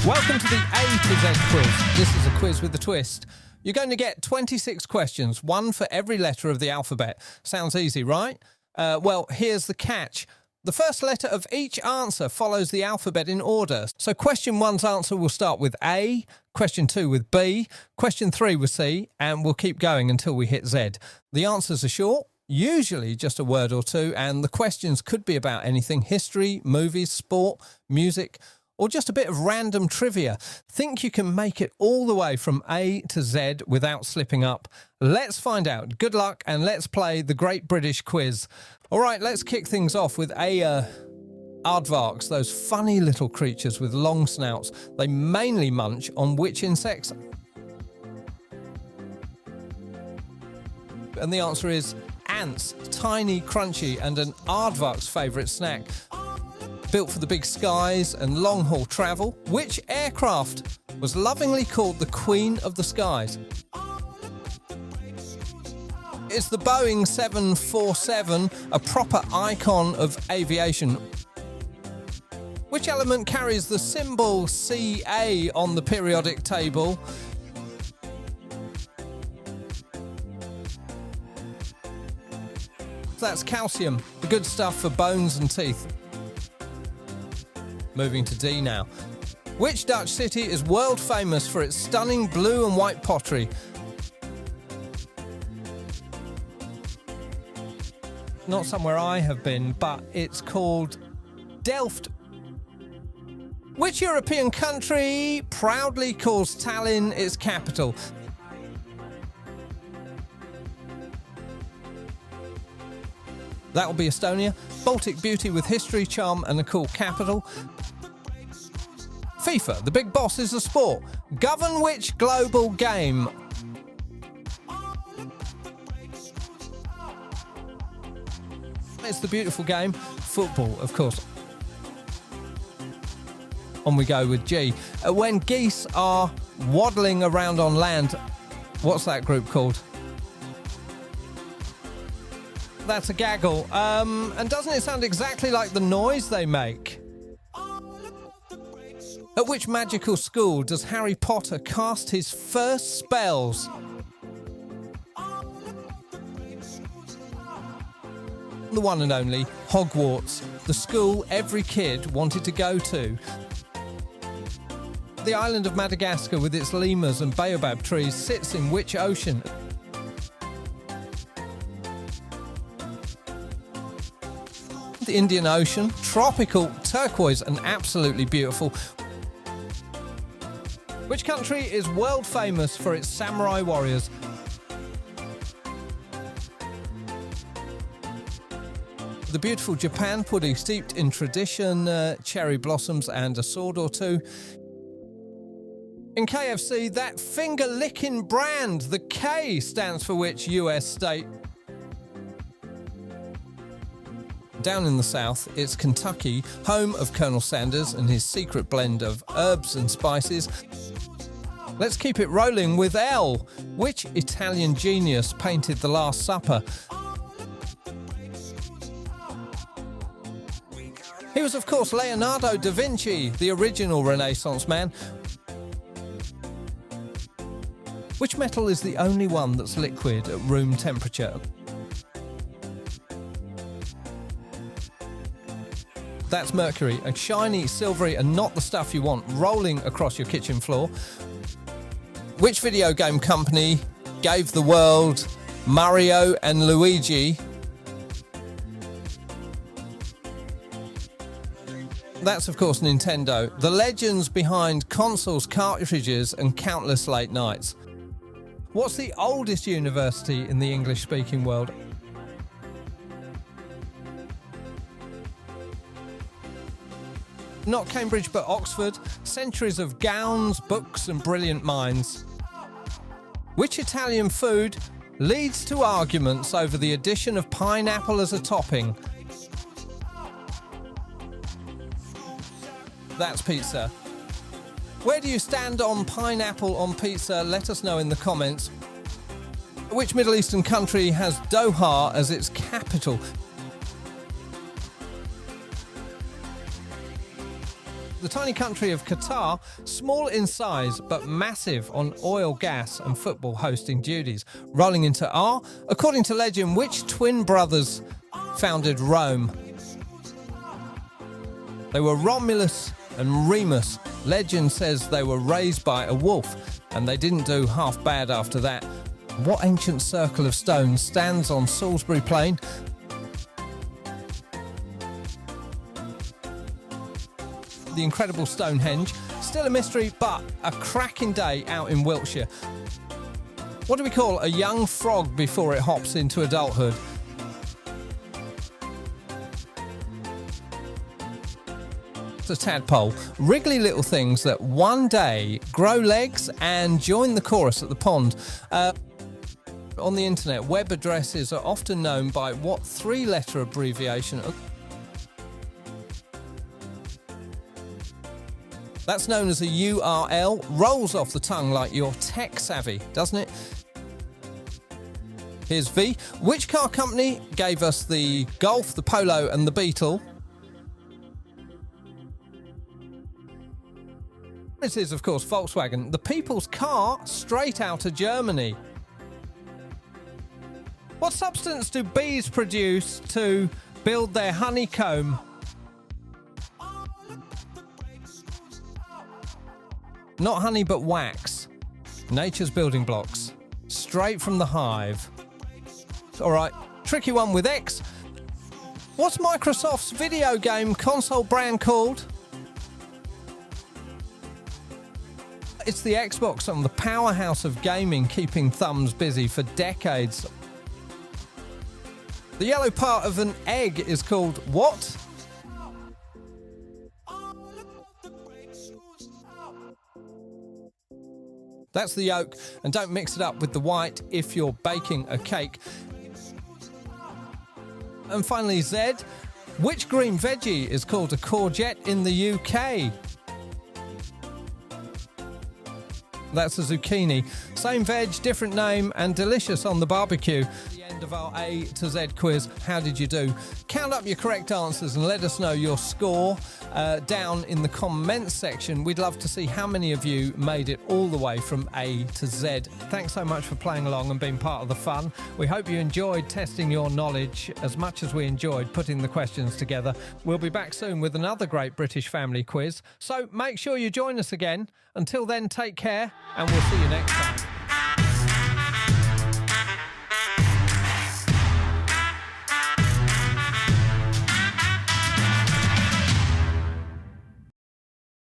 Welcome to the A to Z quiz. This is a quiz with a twist. You're going to get 26 questions, one for every letter of the alphabet. Sounds easy, right? Well, here's the catch. The first letter of each answer follows the alphabet in order. So question 1's answer will start with A, question 2 with B, question 3 with C, and we'll keep going until we hit Z. The answers are short, usually just a word or two, and the questions could be about anything: history, movies, sport, music, or just a bit of random trivia. Think you can make it all the way from A to Z without slipping up? Let's find out. Good luck, and let's play the Great British Quiz. All right, let's kick things off with aardvarks, those funny little creatures with long snouts. They mainly munch on which insects? And the answer is ants, tiny, crunchy, and an aardvark's favourite snack. Built for the big skies and long-haul travel, which aircraft was lovingly called the Queen of the Skies? It's the Boeing 747, a proper icon of aviation. Which element carries the symbol Ca on the periodic table? That's calcium, the good stuff for bones and teeth. Moving to D now. Which Dutch city is world famous for its stunning blue and white pottery? Not somewhere I have been, but it's called Delft. Which European country proudly calls Tallinn its capital? That will be Estonia. Baltic beauty with history, charm, and a cool capital. FIFA, the big boss is a sport. Govern which global game? It's the beautiful game. Football, of course. On we go with G. When geese are waddling around on land, what's that group called? That's a gaggle. And doesn't it sound exactly like the noise they make? At which magical school does Harry Potter cast his first spells? The one and only Hogwarts, the school every kid wanted to go to. The island of Madagascar with its lemurs and baobab trees sits in which ocean? The Indian Ocean, tropical, turquoise and absolutely beautiful. Which country is world famous for its samurai warriors? The beautiful Japan, pudding steeped in tradition, cherry blossoms and a sword or two. In KFC, that finger-licking brand, the K stands for which US state? Down in the south, it's Kentucky, home of Colonel Sanders and his secret blend of herbs and spices. Let's keep it rolling with L. Which Italian genius painted The Last Supper? He was, of course, Leonardo da Vinci, the original Renaissance man. Which metal is the only one that's liquid at room temperature? That's mercury, a shiny, silvery and not the stuff you want rolling across your kitchen floor. Which video game company gave the world Mario and Luigi? That's, of course, Nintendo. The legends behind consoles, cartridges and countless late nights. What's the oldest university in the English-speaking world? Not Cambridge, but Oxford. Centuries of gowns, books and brilliant minds. Which Italian food leads to arguments over the addition of pineapple as a topping? That's pizza. Where do you stand on pineapple on pizza? Let us know in the comments. Which Middle Eastern country has Doha as its capital? The tiny country of Qatar, small in size but massive on oil, gas and football hosting duties. Rolling into R, according to legend, which twin brothers founded Rome? They were Romulus and Remus. Legend says they were raised by a wolf, and they didn't do half bad after that. What ancient circle of stone stands on Salisbury Plain? The incredible Stonehenge. Still a mystery, but a cracking day out in Wiltshire. What do we call a young frog before it hops into adulthood? It's a tadpole. Wriggly little things that one day grow legs and join the chorus at the pond. On the internet, web addresses are often known by what three-letter abbreviation? That's known as a URL. Rolls off the tongue like you're tech savvy, doesn't it? Here's V. Which car company gave us the Golf, the Polo and the Beetle? It is, of course, Volkswagen. The people's car, straight out of Germany. What substance do bees produce to build their honeycomb? Not honey, but wax. Nature's building blocks. Straight from the hive. All right, tricky one with X. What's Microsoft's video game console brand called? It's the Xbox, the powerhouse of gaming, keeping thumbs busy for decades. The yellow part of an egg is called what? That's the yolk, and don't mix it up with the white if you're baking a cake. And finally, Z. Which green veggie is called a courgette in the UK? That's a zucchini. Same veg, different name, and delicious on the barbecue. The end of our A to Z quiz. How did you do? Count up your correct answers and let us know your score down in the comments section. We'd love to see how many of you made it all the way from A to Z. Thanks so much for playing along and being part of the fun. We hope you enjoyed testing your knowledge as much as we enjoyed putting the questions together. We'll be back soon with another great British family quiz. So make sure you join us again. Until then, take care, and we'll see you next time.